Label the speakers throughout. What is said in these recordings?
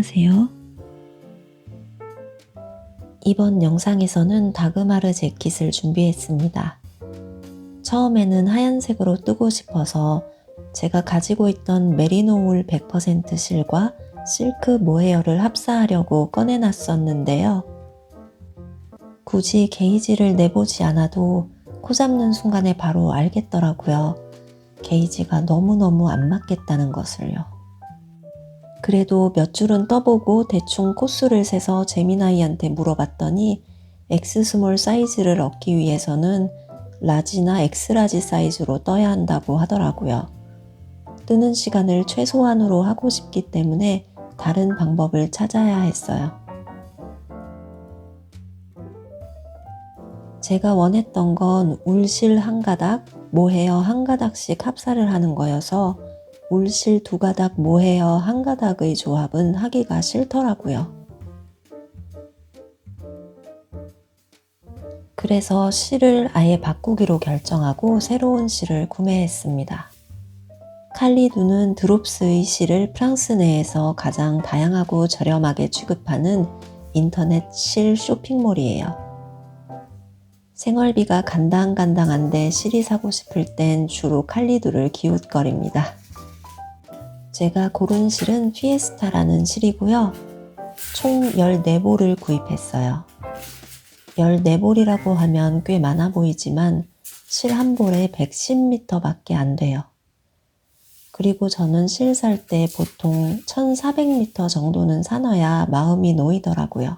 Speaker 1: 안녕하세요. 이번 영상에서는 다그마르 재킷을 준비했습니다. 처음에는 하얀색으로 뜨고 싶어서 제가 가지고 있던 메리노 울 100% 실과 실크 모헤어를 합사하려고 꺼내놨었는데요. 굳이 게이지를 내보지 않아도 코 잡는 순간에 바로 알겠더라고요. 게이지가 너무너무 안 맞겠다는 것을요. 그래도 몇 줄은 떠보고 대충 코수를 세서 재미나이한테 물어봤더니 X스몰 사이즈를 얻기 위해서는 라지나 X라지 사이즈로 떠야 한다고 하더라고요. 뜨는 시간을 최소한으로 하고 싶기 때문에 다른 방법을 찾아야 했어요. 제가 원했던 건 울실 한 가닥, 모헤어 한 가닥씩 합사를 하는 거여서 울실 두 가닥, 모헤어 한 가닥의 조합은 하기가 싫더라고요. 그래서 실을 아예 바꾸기로 결정하고 새로운 실을 구매했습니다. 칼리두는 드롭스의 실을 프랑스 내에서 가장 다양하고 저렴하게 취급하는 인터넷 실 쇼핑몰이에요. 생활비가 간당간당한데 실이 사고 싶을 땐 주로 칼리두를 기웃거립니다. 제가 고른 실은 피에스타라는 실이고요. 총 14볼을 구입했어요. 14볼이라고 하면 꽤 많아 보이지만 실 한 볼에 110m 밖에 안 돼요. 그리고 저는 실 살 때 보통 1400m 정도는 사놔야 마음이 놓이더라고요.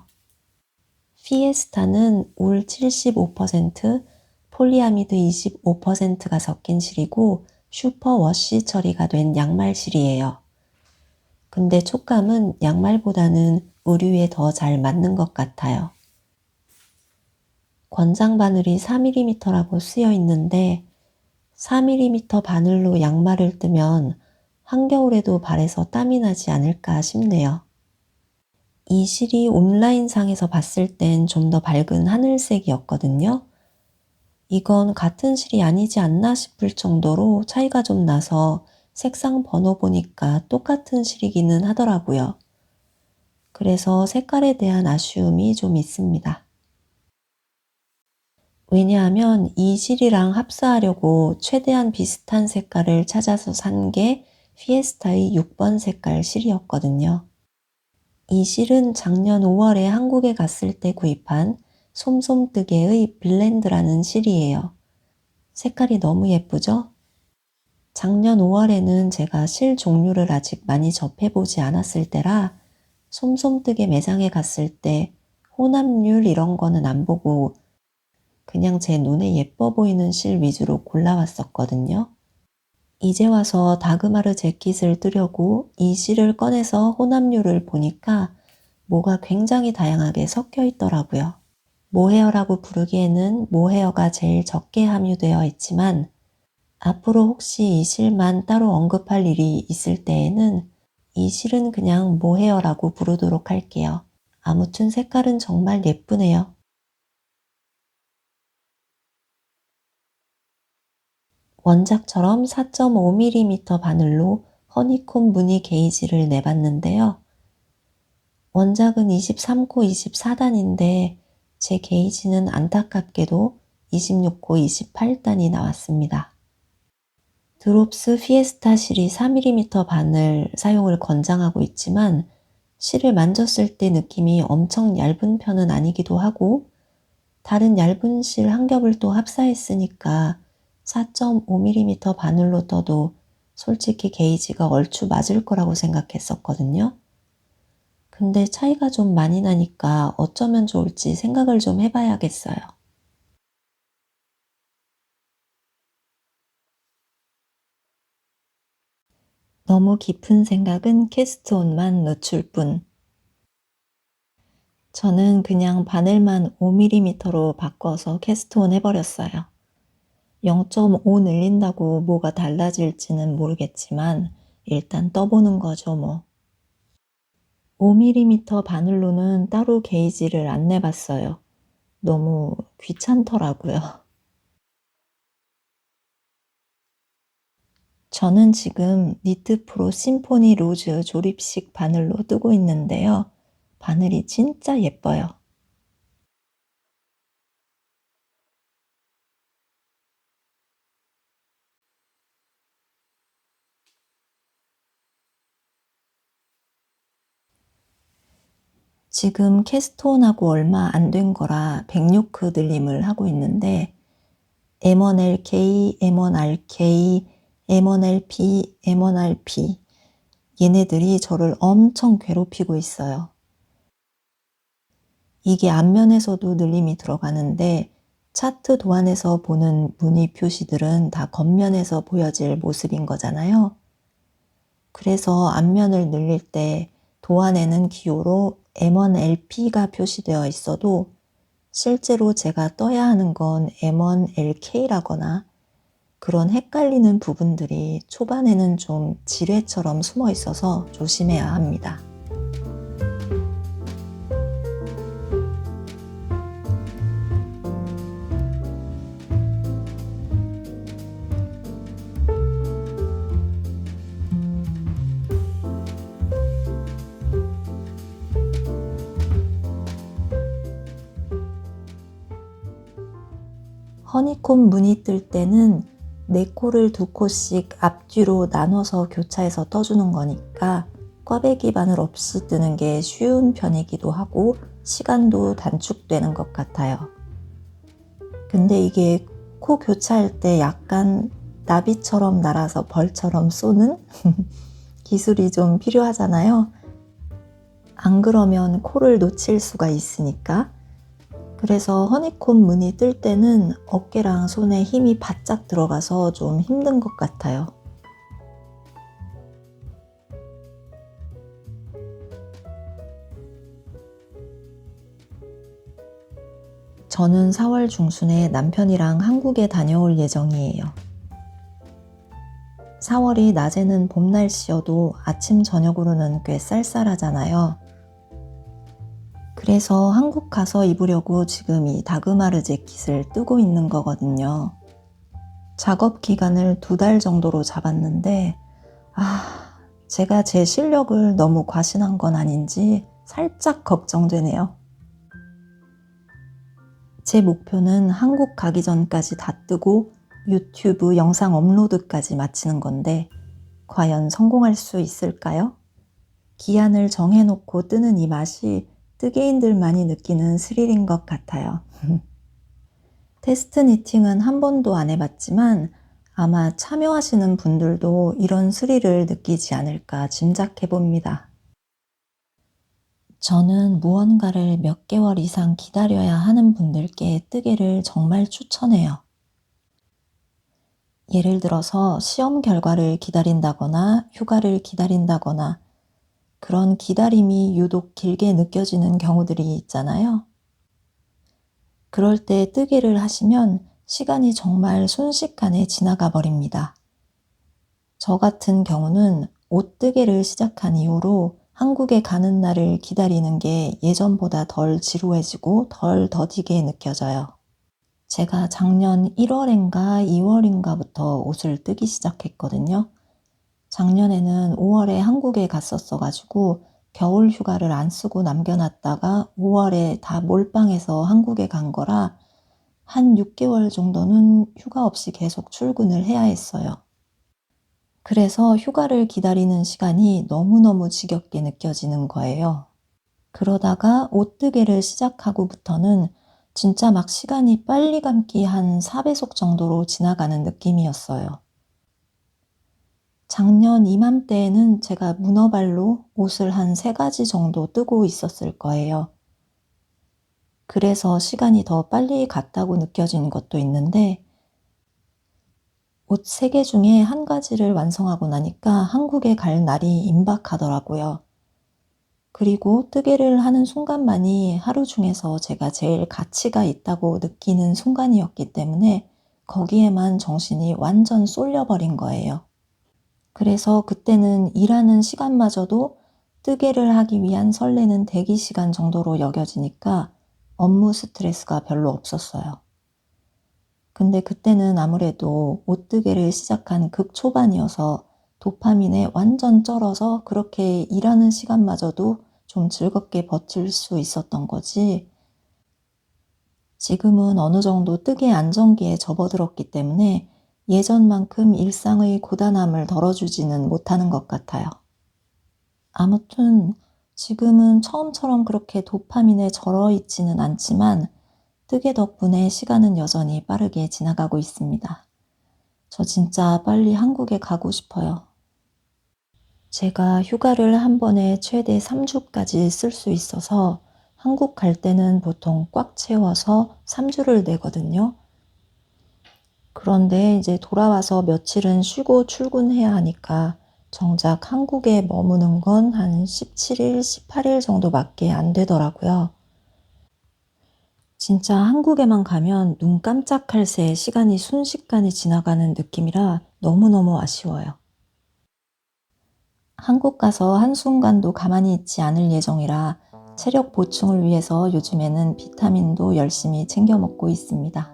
Speaker 1: 피에스타는 울 75%, 폴리아미드 25%가 섞인 실이고 슈퍼 워시 처리가 된 양말 실이에요. 근데 촉감은 양말보다는 의류에 더 잘 맞는 것 같아요. 권장 바늘이 4mm라고 쓰여 있는데 4mm 바늘로 양말을 뜨면 한겨울에도 발에서 땀이 나지 않을까 싶네요. 이 실이 온라인상에서 봤을 땐 좀 더 밝은 하늘색이었거든요. 이건 같은 실이 아니지 않나 싶을 정도로 차이가 좀 나서 색상 번호 보니까 똑같은 실이기는 하더라고요. 그래서 색깔에 대한 아쉬움이 좀 있습니다. 왜냐하면 이 실이랑 합사하려고 최대한 비슷한 색깔을 찾아서 산 게 피에스타의 6번 색깔 실이었거든요. 이 실은 작년 5월에 한국에 갔을 때 구입한 솜솜뜨개의 블렌드라는 실이에요. 색깔이 너무 예쁘죠? 작년 5월에는 제가 실 종류를 아직 많이 접해보지 않았을 때라 솜솜뜨개 매장에 갔을 때 혼합률 이런 거는 안 보고 그냥 제 눈에 예뻐 보이는 실 위주로 골라왔었거든요. 이제 와서 다그마르 재킷을 뜨려고 이 실을 꺼내서 혼합률을 보니까 모가 굉장히 다양하게 섞여 있더라고요. 모헤어라고 부르기에는 모헤어가 제일 적게 함유되어 있지만 앞으로 혹시 이 실만 따로 언급할 일이 있을 때에는 이 실은 그냥 모헤어라고 부르도록 할게요. 아무튼 색깔은 정말 예쁘네요. 원작처럼 4.5mm 바늘로 허니콤 무늬 게이지를 내봤는데요. 원작은 23코 24단인데 제 게이지는 안타깝게도 26코 28단이 나왔습니다. 드롭스 피에스타 실이 4mm 바늘 사용을 권장하고 있지만 실을 만졌을 때 느낌이 엄청 얇은 편은 아니기도 하고 다른 얇은 실 한 겹을 또 합사했으니까 4.5mm 바늘로 떠도 솔직히 게이지가 얼추 맞을 거라고 생각했었거든요. 근데 차이가 좀 많이 나니까 어쩌면 좋을지 생각을 좀 해봐야겠어요. 너무 깊은 생각은 캐스트온만 늦출 뿐. 저는 그냥 바늘만 5mm로 바꿔서 캐스트온 해버렸어요. 0.5 늘린다고 뭐가 달라질지는 모르겠지만 일단 떠보는 거죠 뭐. 5mm 바늘로는 따로 게이지를 안 내봤어요. 너무 귀찮더라고요. 저는 지금 니트 프로 심포니 로즈 조립식 바늘로 뜨고 있는데요. 바늘이 진짜 예뻐요. 지금 캐스톤하고 얼마 안 된 거라 백요크 늘림을 하고 있는데 M1LK, M1RK, M1LP, M1RP 얘네들이 저를 엄청 괴롭히고 있어요. 이게 앞면에서도 늘림이 들어가는데 차트 도안에서 보는 무늬 표시들은 다 겉면에서 보여질 모습인 거잖아요. 그래서 앞면을 늘릴 때 도안에는 기호로 M1LP가 표시되어 있어도 실제로 제가 떠야 하는 건 M1LK라거나 그런 헷갈리는 부분들이 초반에는 좀 지뢰처럼 숨어 있어서 조심해야 합니다. 허니콤 무늬 뜰 때는 4코를 2코씩 앞뒤로 나눠서 교차해서 떠주는 거니까 꽈배기 바늘 없이 뜨는 게 쉬운 편이기도 하고 시간도 단축되는 것 같아요. 근데 이게 코 교차할 때 약간 나비처럼 날아서 벌처럼 쏘는 기술이 좀 필요하잖아요. 안 그러면 코를 놓칠 수가 있으니까. 그래서 허니콤 무늬 뜰 때는 어깨랑 손에 힘이 바짝 들어가서 좀 힘든 것 같아요. 저는 4월 중순에 남편이랑 한국에 다녀올 예정이에요. 4월이 낮에는 봄 날씨여도 아침 저녁으로는 꽤 쌀쌀하잖아요. 그래서 한국 가서 입으려고 지금 이 다그마르 재킷을 뜨고 있는 거거든요. 작업 기간을 2달 정도로 잡았는데 제가 제 실력을 너무 과신한 건 아닌지 살짝 걱정되네요. 제 목표는 한국 가기 전까지 다 뜨고 유튜브 영상 업로드까지 마치는 건데 과연 성공할 수 있을까요? 기한을 정해놓고 뜨는 이 맛이 뜨개인들만이 느끼는 스릴인 것 같아요. 테스트 니팅은 한 번도 안 해봤지만 아마 참여하시는 분들도 이런 스릴을 느끼지 않을까 짐작해봅니다. 저는 무언가를 몇 개월 이상 기다려야 하는 분들께 뜨개를 정말 추천해요. 예를 들어서 시험 결과를 기다린다거나 휴가를 기다린다거나 그런 기다림이 유독 길게 느껴지는 경우들이 있잖아요. 그럴 때 뜨개를 하시면 시간이 정말 순식간에 지나가 버립니다. 저 같은 경우는 옷뜨개를 시작한 이후로 한국에 가는 날을 기다리는 게 예전보다 덜 지루해지고 덜 더디게 느껴져요. 제가 작년 1월인가 2월인가부터 옷을 뜨기 시작했거든요. 작년에는 5월에 한국에 갔었어가지고 겨울 휴가를 안 쓰고 남겨놨다가 5월에 다 몰빵해서 한국에 간 거라 한 6개월 정도는 휴가 없이 계속 출근을 해야 했어요. 그래서 휴가를 기다리는 시간이 너무너무 지겹게 느껴지는 거예요. 그러다가 옷뜨개를 시작하고부터는 진짜 막 시간이 빨리 감기 한 4배속 정도로 지나가는 느낌이었어요. 작년 이맘때에는 제가 문어발로 옷을 한 3가지 정도 뜨고 있었을 거예요. 그래서 시간이 더 빨리 갔다고 느껴진 것도 있는데 옷 3개 중에 1가지를 완성하고 나니까 한국에 갈 날이 임박하더라고요. 그리고 뜨개를 하는 순간만이 하루 중에서 제가 제일 가치가 있다고 느끼는 순간이었기 때문에 거기에만 정신이 완전 쏠려버린 거예요. 그래서 그때는 일하는 시간마저도 뜨개를 하기 위한 설레는 대기 시간 정도로 여겨지니까 업무 스트레스가 별로 없었어요. 근데 그때는 아무래도 오뜨개를 시작한 극초반이어서 도파민에 완전 쩔어서 그렇게 일하는 시간마저도 좀 즐겁게 버틸 수 있었던 거지. 지금은 어느 정도 뜨개 안정기에 접어들었기 때문에 예전만큼 일상의 고단함을 덜어주지는 못하는 것 같아요. 아무튼 지금은 처음처럼 그렇게 도파민에 절어 있지는 않지만 뜨개 덕분에 시간은 여전히 빠르게 지나가고 있습니다. 저 진짜 빨리 한국에 가고 싶어요. 제가 휴가를 한 번에 최대 3주까지 쓸 수 있어서 한국 갈 때는 보통 꽉 채워서 3주를 내거든요. 그런데 이제 돌아와서 며칠은 쉬고 출근해야 하니까 정작 한국에 머무는 건 한 17일, 18일 정도밖에 안 되더라고요. 진짜 한국에만 가면 눈 깜짝할 새 시간이 순식간에 지나가는 느낌이라 너무너무 아쉬워요. 한국 가서 한순간도 가만히 있지 않을 예정이라 체력 보충을 위해서 요즘에는 비타민도 열심히 챙겨 먹고 있습니다.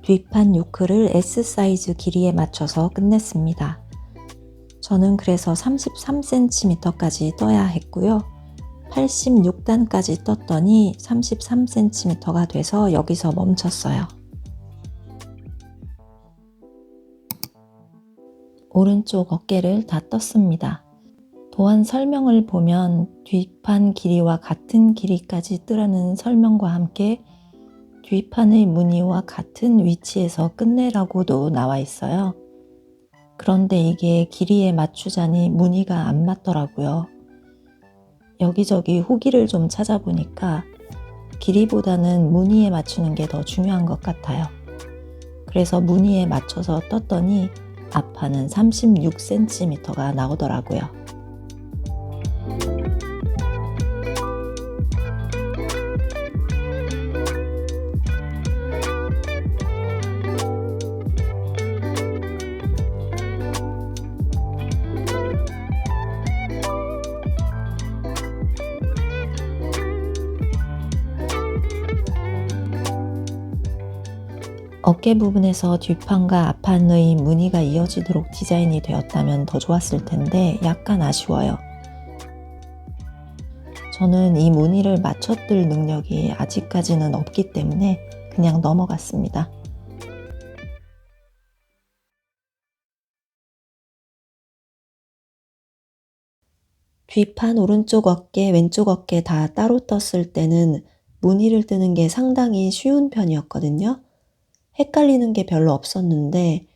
Speaker 1: 뒷판 요크를 S 사이즈 길이에 맞춰서 끝냈습니다. 저는 그래서 33cm까지 떠야 했고요. 86단까지 떴더니 33cm가 돼서 여기서 멈췄어요. 오른쪽 어깨를 다 떴습니다. 도안 설명을 보면 뒷판 길이와 같은 길이까지 뜨라는 설명과 함께 뒷판의 무늬와 같은 위치에서 끝내라고도 나와 있어요. 그런데 이게 길이에 맞추자니 무늬가 안 맞더라고요. 여기저기 후기를 좀 찾아보니까 길이보다는 무늬에 맞추는 게 더 중요한 것 같아요. 그래서 무늬에 맞춰서 떴더니 앞판은 36cm가 나오더라고요. 어깨 부분에서 뒷판과 앞판의 무늬가 이어지도록 디자인이 되었다면 더 좋았을 텐데 약간 아쉬워요. 저는 이 무늬를 맞춰뜰 능력이 아직까지는 없기 때문에 그냥 넘어갔습니다. 뒷판 오른쪽 어깨, 왼쪽 어깨 다 따로 떴을 때는 무늬를 뜨는 게 상당히 쉬운 편이었거든요. 헷갈리는 게 별로 없었는데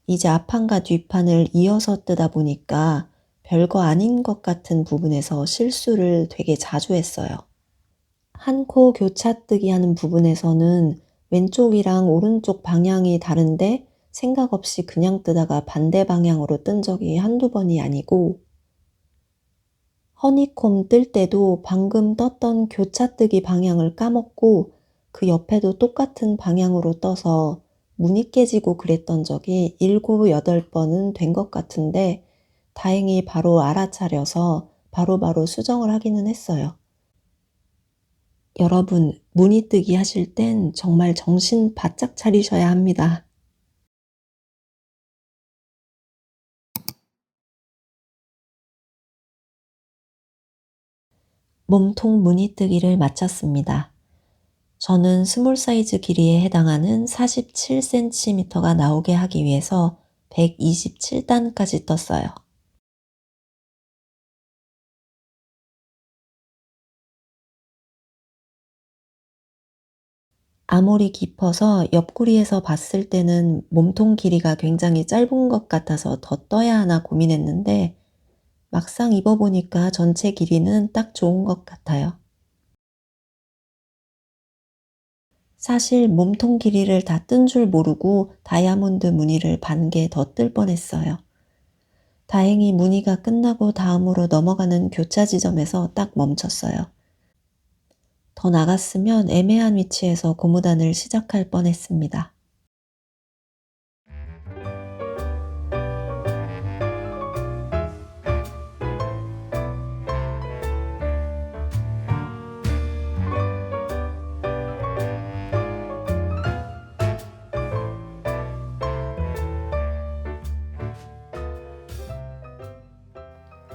Speaker 1: 이제 앞판과 뒷판을 이어서 뜨다 보니까 별거 아닌 것 같은 부분에서 실수를 되게 자주 했어요. 한 코 교차뜨기 하는 부분에서는 왼쪽이랑 오른쪽 방향이 다른데 생각 없이 그냥 뜨다가 반대 방향으로 뜬 적이 한두 번이 아니고, 허니콤 뜰 때도 방금 떴던 교차뜨기 방향을 까먹고 그 옆에도 똑같은 방향으로 떠서 무늬 깨지고 그랬던 적이 7, 8번은 된 것 같은데 다행히 바로 알아차려서 바로바로 수정을 하기는 했어요. 여러분, 무늬 뜨기 하실 땐 정말 정신 바짝 차리셔야 합니다. 몸통 무늬 뜨기를 마쳤습니다. 저는 스몰 사이즈 길이에 해당하는 47cm가 나오게 하기 위해서 127단까지 떴어요. 암홀이 깊어서 옆구리에서 봤을 때는 몸통 길이가 굉장히 짧은 것 같아서 더 떠야 하나 고민했는데 막상 입어보니까 전체 길이는 딱 좋은 것 같아요. 사실 몸통 길이를 다 뜬 줄 모르고 다이아몬드 무늬를 반 개 더 뜰 뻔했어요. 다행히 무늬가 끝나고 다음으로 넘어가는 교차 지점에서 딱 멈췄어요. 더 나갔으면 애매한 위치에서 고무단을 시작할 뻔했습니다.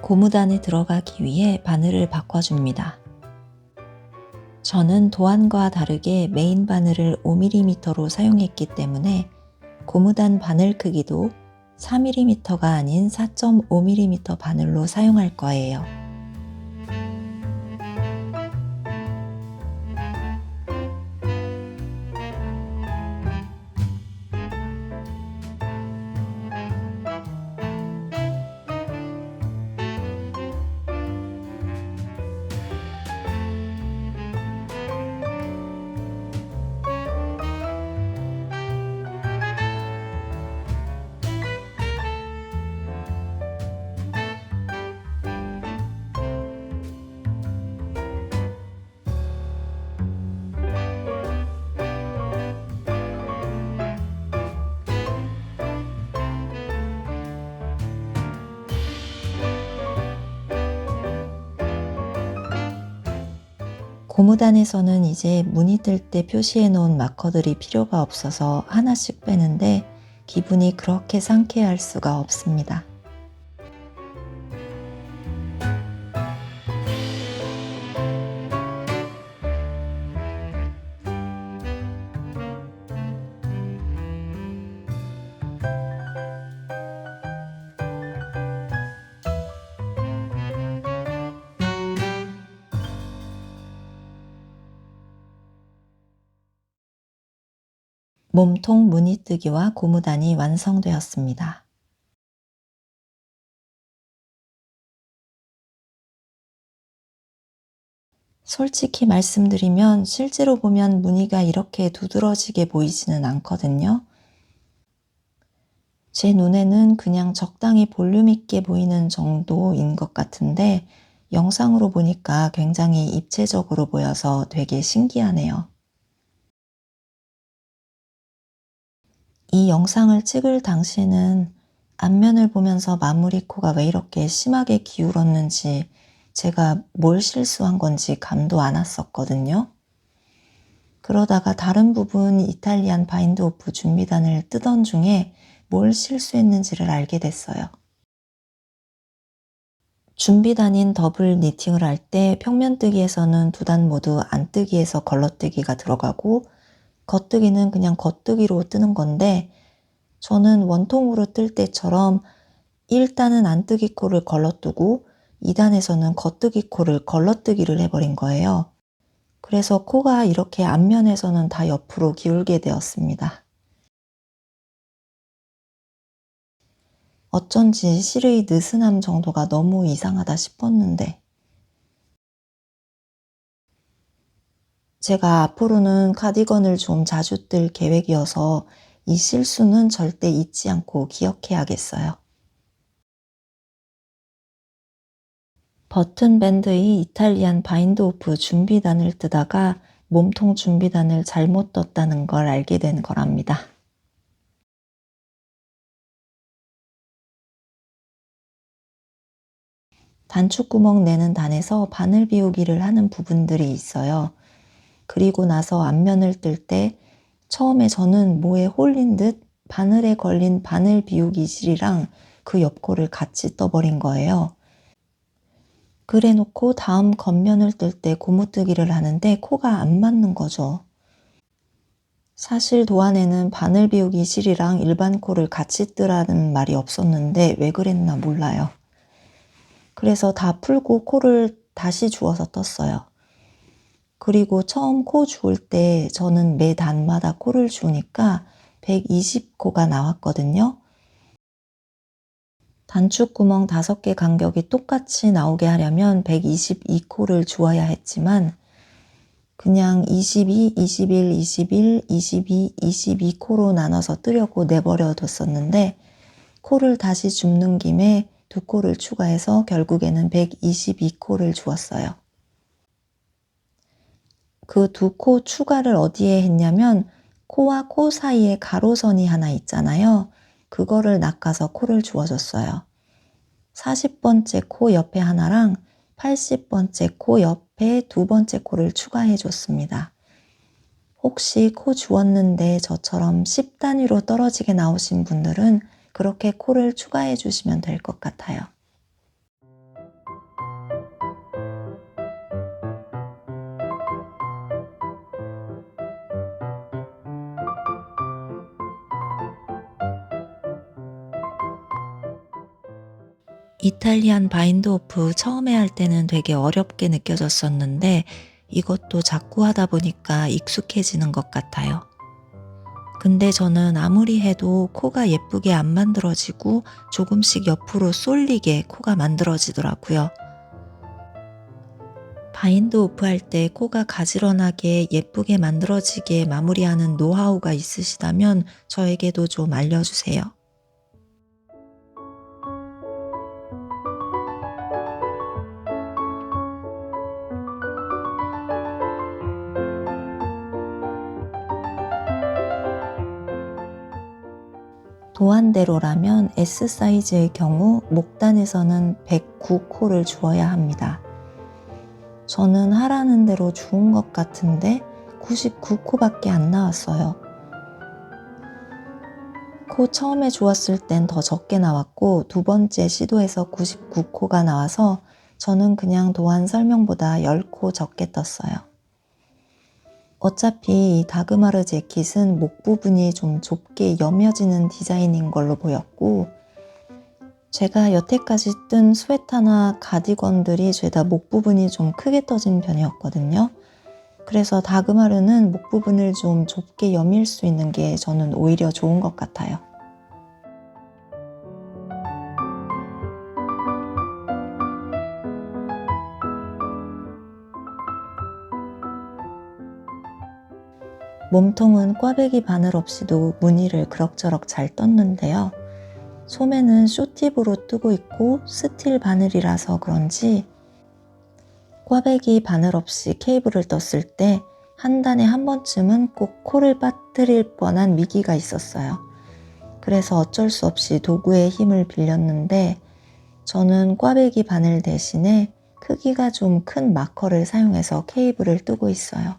Speaker 1: 고무단에 들어가기 위해 바늘을 바꿔줍니다. 저는 도안과 다르게 메인 바늘을 5mm로 사용했기 때문에 고무단 바늘 크기도 4mm가 아닌 4.5mm 바늘로 사용할 거예요. 고무단에서는 이제 무늬 뜰 때 표시해 놓은 마커들이 필요가 없어서 하나씩 빼는데 기분이 그렇게 상쾌할 수가 없습니다. 몸통 무늬뜨기와 고무단이 완성되었습니다. 솔직히 말씀드리면 실제로 보면 무늬가 이렇게 두드러지게 보이지는 않거든요. 제 눈에는 그냥 적당히 볼륨 있게 보이는 정도인 것 같은데 영상으로 보니까 굉장히 입체적으로 보여서 되게 신기하네요. 이 영상을 찍을 당시에는 앞면을 보면서 마무리 코가 왜 이렇게 심하게 기울었는지 제가 뭘 실수한 건지 감도 안 왔었거든요. 그러다가 다른 부분 이탈리안 바인드 오프 준비단을 뜨던 중에 뭘 실수했는지를 알게 됐어요. 준비단인 더블 니팅을 할 때 평면뜨기에서는 두 단 모두 안뜨기에서 걸러뜨기가 들어가고 겉뜨기는 그냥 겉뜨기로 뜨는 건데 저는 원통으로 뜰 때처럼 1단은 안뜨기 코를 걸러뜨고 2단에서는 겉뜨기 코를 걸러뜨기를 해버린 거예요. 그래서 코가 이렇게 앞면에서는 다 옆으로 기울게 되었습니다. 어쩐지 실의 느슨함 정도가 너무 이상하다 싶었는데 제가 앞으로는 카디건을 좀 자주 뜰 계획이어서 이 실수는 절대 잊지 않고 기억해야겠어요. 버튼 밴드의 이탈리안 바인드 오프 준비단을 뜨다가 몸통 준비단을 잘못 떴다는 걸 알게 된 거랍니다. 단축구멍 내는 단에서 바늘 비우기를 하는 부분들이 있어요. 그리고 나서 앞면을 뜰 때 처음에 저는 뭐에 홀린 듯 바늘에 걸린 바늘 비우기 실이랑 그 옆코를 같이 떠버린 거예요. 그래 놓고 다음 겉면을 뜰 때 고무뜨기를 하는데 코가 안 맞는 거죠. 사실 도안에는 바늘 비우기 실이랑 일반 코를 같이 뜨라는 말이 없었는데 왜 그랬나 몰라요. 그래서 다 풀고 코를 다시 주워서 떴어요. 그리고 처음 코 주울 때 저는 매 단마다 코를 주우니까 120코가 나왔거든요. 단축구멍 5개 간격이 똑같이 나오게 하려면 122코를 주어야 했지만 그냥 22, 21, 21, 22, 22코로 나눠서 뜨려고 내버려 뒀었는데 코를 다시 줍는 김에 2코를 추가해서 결국에는 122코를 주었어요. 그 2코 추가를 어디에 했냐면 코와 코 사이에 가로선이 하나 있잖아요. 그거를 낚아서 코를 주워줬어요. 40번째 코 옆에 하나랑 80번째 코 옆에 2번째 코를 추가해 줬습니다. 혹시 코 주웠는데 저처럼 10단위로 떨어지게 나오신 분들은 그렇게 코를 추가해 주시면 될 것 같아요. 이탈리안 바인드 오프 처음에 할 때는 되게 어렵게 느껴졌었는데 이것도 자꾸 하다 보니까 익숙해지는 것 같아요. 근데 저는 아무리 해도 코가 예쁘게 안 만들어지고 조금씩 옆으로 쏠리게 코가 만들어지더라고요. 바인드 오프 할 때 코가 가지런하게 예쁘게 만들어지게 마무리하는 노하우가 있으시다면 저에게도 좀 알려주세요. 도안대로라면 S 사이즈의 경우 목단에서는 109코를 주어야 합니다. 저는 하라는 대로 주운 것 같은데 99코밖에 안 나왔어요. 코 처음에 주었을 땐 더 적게 나왔고 2번째 시도에서 99코가 나와서 저는 그냥 도안 설명보다 10코 적게 떴어요. 어차피 이 다그마르 재킷은 목 부분이 좀 좁게 여며지는 디자인인 걸로 보였고 제가 여태까지 뜬 스웨터나 가디건들이 죄다 목 부분이 좀 크게 떠진 편이었거든요. 그래서 다그마르는 목 부분을 좀 좁게 여밀 수 있는 게 저는 오히려 좋은 것 같아요. 몸통은 꽈배기 바늘 없이도 무늬를 그럭저럭 잘 떴는데요. 소매는 쇼팁으로 뜨고 있고 스틸 바늘이라서 그런지 꽈배기 바늘 없이 케이블을 떴을 때 한 단에 한 번쯤은 꼭 코를 빠뜨릴 뻔한 위기가 있었어요. 그래서 어쩔 수 없이 도구의 힘을 빌렸는데 저는 꽈배기 바늘 대신에 크기가 좀 큰 마커를 사용해서 케이블을 뜨고 있어요.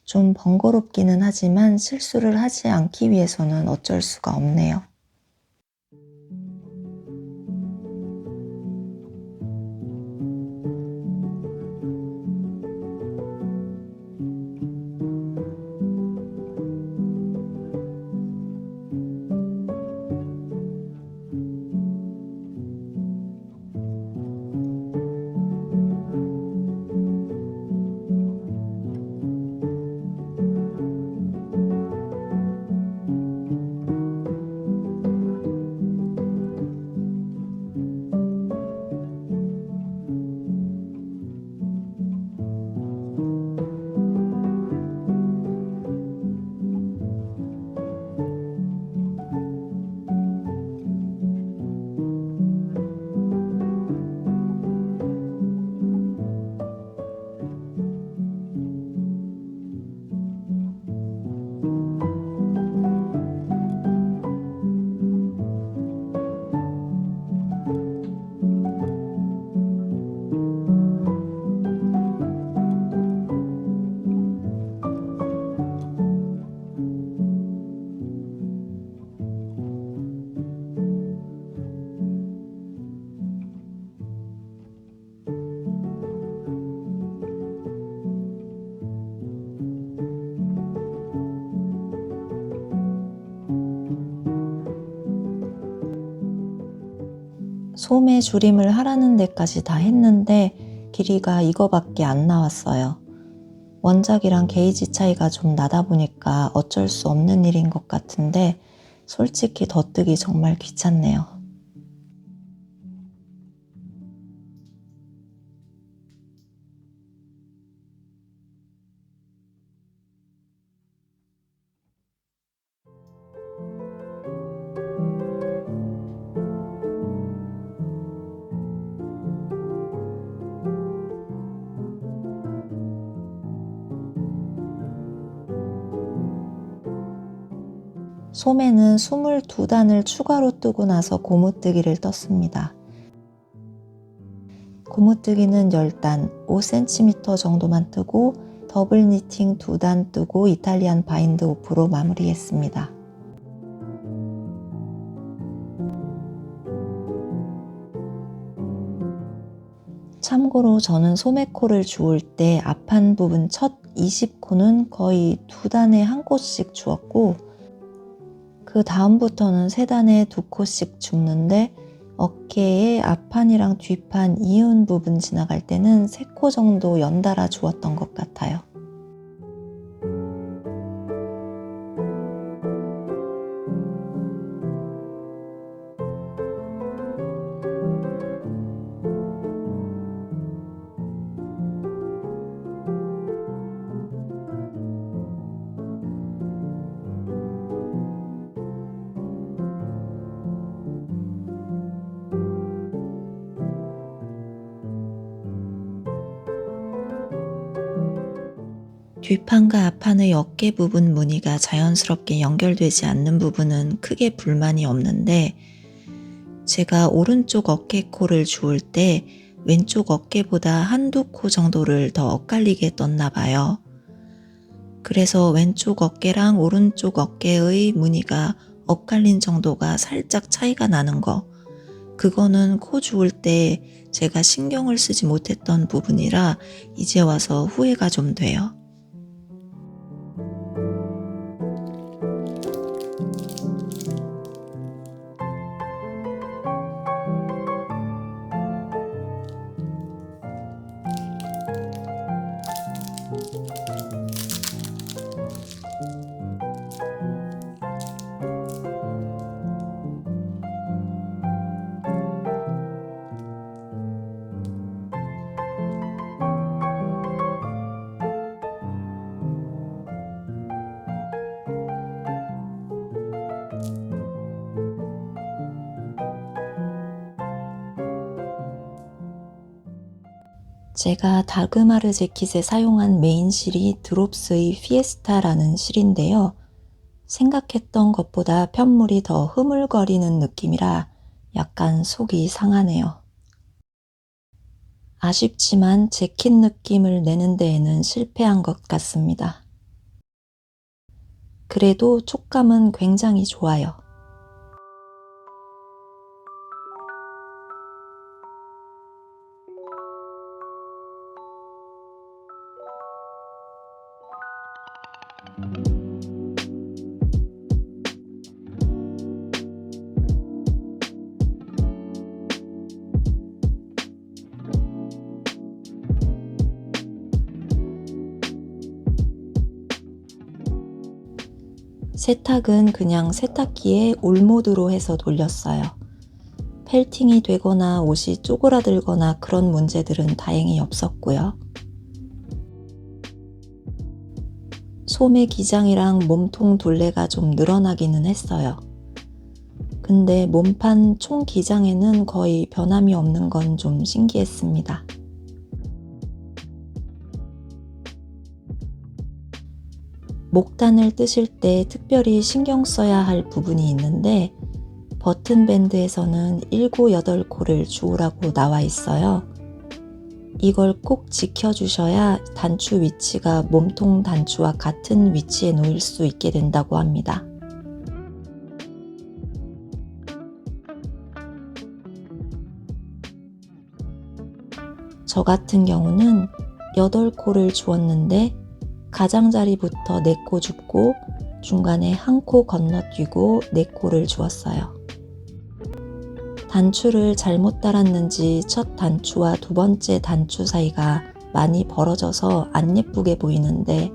Speaker 1: 좀 번거롭기는 하지만 실수를 하지 않기 위해서는 어쩔 수가 없네요. 소매 줄임을 하라는 데까지 다 했는데 길이가 이거밖에 안 나왔어요. 원작이랑 게이지 차이가 좀 나다 보니까 어쩔 수 없는 일인 것 같은데 솔직히 덧뜨기 정말 귀찮네요. 소매는 22단을 추가로 뜨고 나서 고무뜨기를 떴습니다. 고무뜨기는 10단, 5cm 정도만 뜨고 더블 니팅 2단 뜨고 이탈리안 바인드 오프로 마무리했습니다. 참고로 저는 소매코를 주울 때 앞판 부분 첫 20코는 거의 2단에 1코씩 주었고 그 다음부터는 3단에 2코씩 줍는데 어깨에 앞판이랑 뒷판 이은 부분 지나갈 때는 3코 정도 연달아 주었던 것 같아요. 뒷판과 앞판의 어깨 부분 무늬가 자연스럽게 연결되지 않는 부분은 크게 불만이 없는데 제가 오른쪽 어깨코를 주울 때 왼쪽 어깨보다 한두 코 정도를 더 엇갈리게 떴나 봐요. 그래서 왼쪽 어깨랑 오른쪽 어깨의 무늬가 엇갈린 정도가 살짝 차이가 나는 거, 그거는 코 주울 때 제가 신경을 쓰지 못했던 부분이라 이제 와서 후회가 좀 돼요. 제가 다그마르 재킷에 사용한 메인 실이 드롭스의 피에스타라는 실인데요. 생각했던 것보다 편물이 더 흐물거리는 느낌이라 약간 속이 상하네요. 아쉽지만 재킷 느낌을 내는 데에는 실패한 것 같습니다. 그래도 촉감은 굉장히 좋아요. 세탁은 그냥 세탁기에 올모드로 해서 돌렸어요. 펠팅이 되거나 옷이 쪼그라들거나 그런 문제들은 다행히 없었고요. 소매 기장이랑 몸통 둘레가 좀 늘어나기는 했어요. 근데 몸판 총 기장에는 거의 변함이 없는 건 좀 신기했습니다. 목단을 뜨실 때 특별히 신경 써야 할 부분이 있는데 버튼 밴드에서는 7, 8코를 주우라고 나와 있어요. 이걸 꼭 지켜주셔야 단추 위치가 몸통 단추와 같은 위치에 놓일 수 있게 된다고 합니다. 저 같은 경우는 8코를 주었는데 가장자리부터 4코 줍고 중간에 1코 건너뛰고 4코를 주었어요. 단추를 잘못 달았는지 첫 단추와 두 번째 단추 사이가 많이 벌어져서 안 예쁘게 보이는데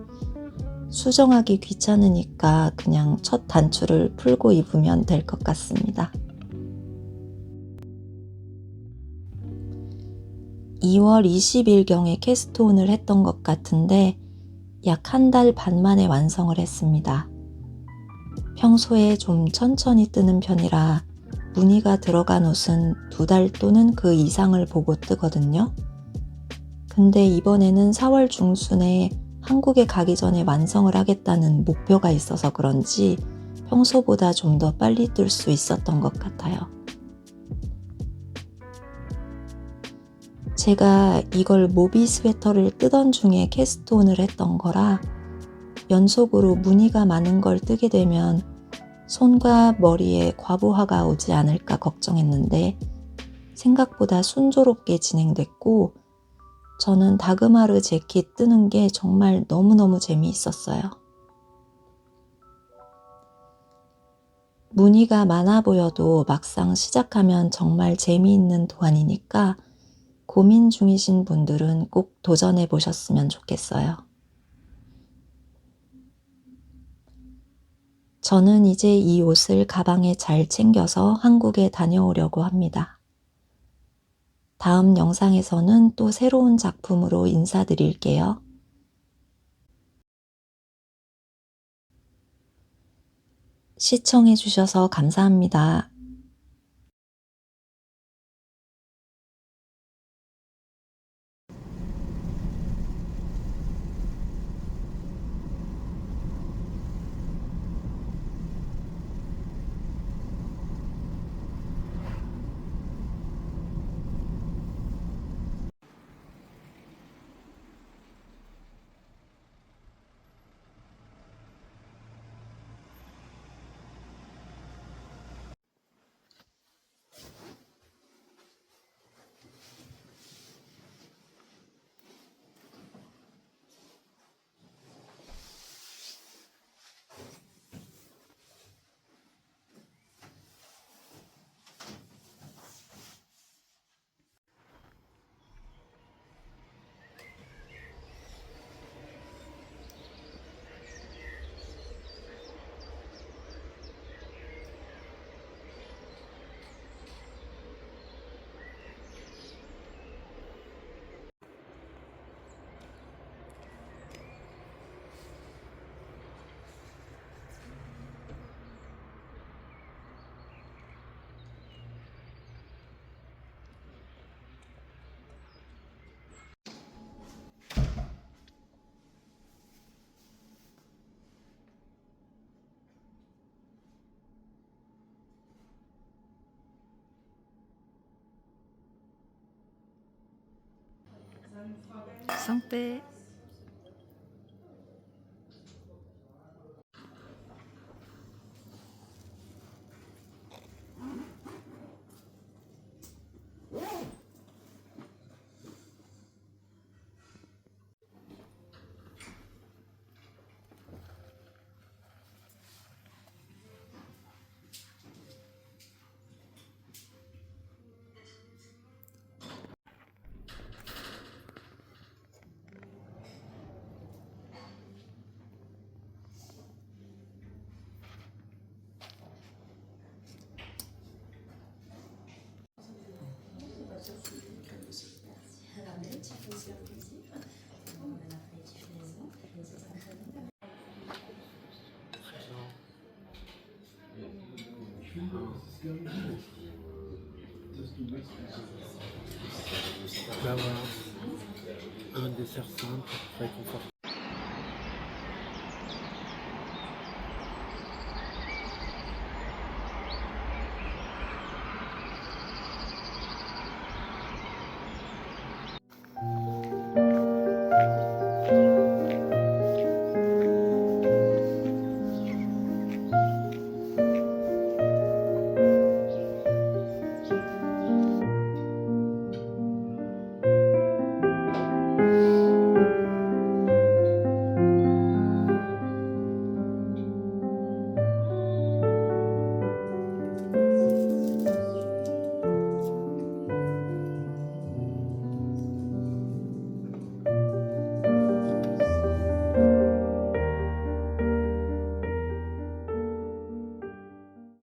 Speaker 1: 수정하기 귀찮으니까 그냥 첫 단추를 풀고 입으면 될 것 같습니다. 2월 20일경에 캐스트온을 했던 것 같은데 약 한 달 반 만에 완성을 했습니다. 평소에 좀 천천히 뜨는 편이라 무늬가 들어간 옷은 2달 또는 그 이상을 보고 뜨거든요. 근데 이번에는 4월 중순에 한국에 가기 전에 완성을 하겠다는 목표가 있어서 그런지 평소보다 좀 더 빨리 뜰 수 있었던 것 같아요. 제가 이걸 모비 스웨터를 뜨던 중에 캐스트온을 했던 거라 연속으로 무늬가 많은 걸 뜨게 되면 손과 머리에 과부하가 오지 않을까 걱정했는데 생각보다 순조롭게 진행됐고 저는 다그마르 재킷 뜨는 게 정말 너무너무 재미있었어요. 무늬가 많아 보여도 막상 시작하면 정말 재미있는 도안이니까 고민 중이신 분들은 꼭 도전해 보셨으면 좋겠어요. 저는 이제 이 옷을 가방에 잘 챙겨서 한국에 다녀오려고 합니다. 다음 영상에서는 또 새로운 작품으로 인사드릴게요. 시청해 주셔서 감사합니다.
Speaker 2: santé.
Speaker 3: D'avoir un dessert simple, très confortable.